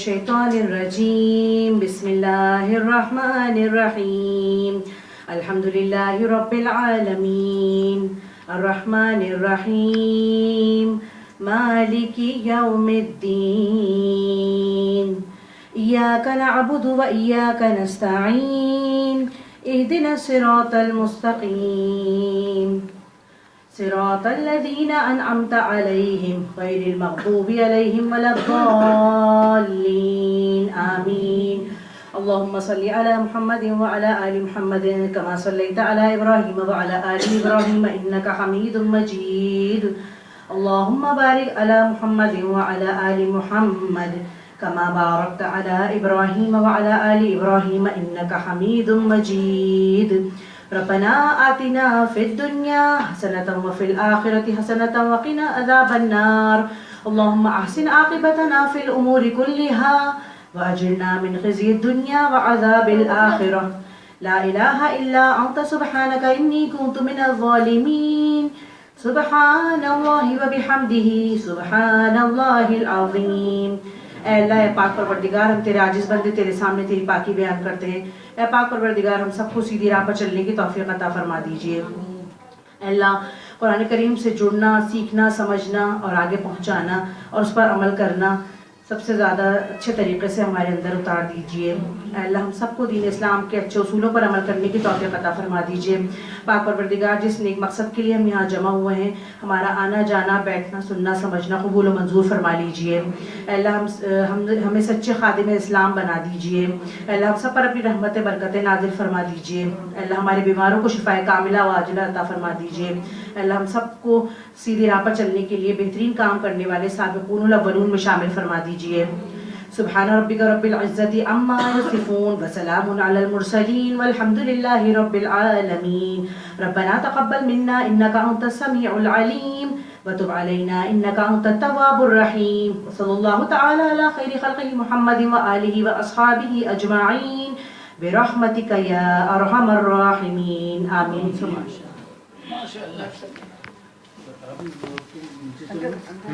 الشیطان الرجیم بسم اللہ الرحمن الرحیم الحمد للہ رب العالمین الرحمن الرحیم مالک یوم الدین ایاک نعبد و ایاک نستعین اہدنا الصراط المستقیم صراط الذين أنعمت عليهم غير المغضوب عليهم ولا الضالين آمين اللهم صل على محمد وعلى آل محمد كما صليت على إبراهيم وعلى آل إبراهيم إنك حميد مجيد اللهم بارك على محمد وعلى آل محمد كما باركت على إبراهيم وعلى آل إبراهيم إنك حميد مجيد ربنا آتنا في الدنيا حسنة وفي الآخرة حسنة وقنا عذاب النار اللهم أحسن عاقبتنا في الأمور كلها وأجرنا من خزي الدنيا وعذاب الآخرة لا إله إلا أنت سبحانك إني كنت من الظالمين سبحان الله وبحمده سبحان الله العظيم اے اللہ اے پاک پروردگار ہم تیرے عاجز بندے تیرے سامنے تیری پاکی بیان کرتے ہیں اے پاک پروردگار ہم سب کو سیدھی راہ پر چلنے کی توفیق عطا فرما دیجئے اے اللہ قرآن کریم سے جڑنا سیکھنا سمجھنا اور آگے پہنچانا اور اس پر عمل کرنا سب سے زیادہ اچھے طریقے سے ہمارے اندر اتار دیجئے اے اللہ ہم سب کو دین اسلام کے اچھے اصولوں پر عمل کرنے کی توفیق عطا فرما دیجئے پاک پروردگار جس نیک مقصد کے لیے ہم یہاں جمع ہوئے ہیں ہمارا آنا جانا بیٹھنا سننا سمجھنا قبول و منظور فرما لیجئے اے اللہ ہمیں سچے خادم اسلام بنا دیجئے اے اللہ ہم سب پر اپنی رحمت برکت نازل فرما دیجئے اے اللہ ہمارے بیماروں کو شفاء کاملہ و عاجلہ عطا فرما دیجئے اے اللہ ہم سب کو سیدھی راہ پر چلنے کے لیے بہترین کام کرنے والے سابقون الاولون میں شامل فرما دیجئے سبحان ربک رب العزت عما یصفون وسلام علی المرسلین والحمد للہ رب العالمین ربنا تقبل منا انک انت السمیع العلیم وتب علینا انک انت التواب الرحیم وصلی اللہ تعالی علی خیر خلقہ محمد وآلہ واصحابہ اجمعین برحمتک یا ارحم الراحمین آمین.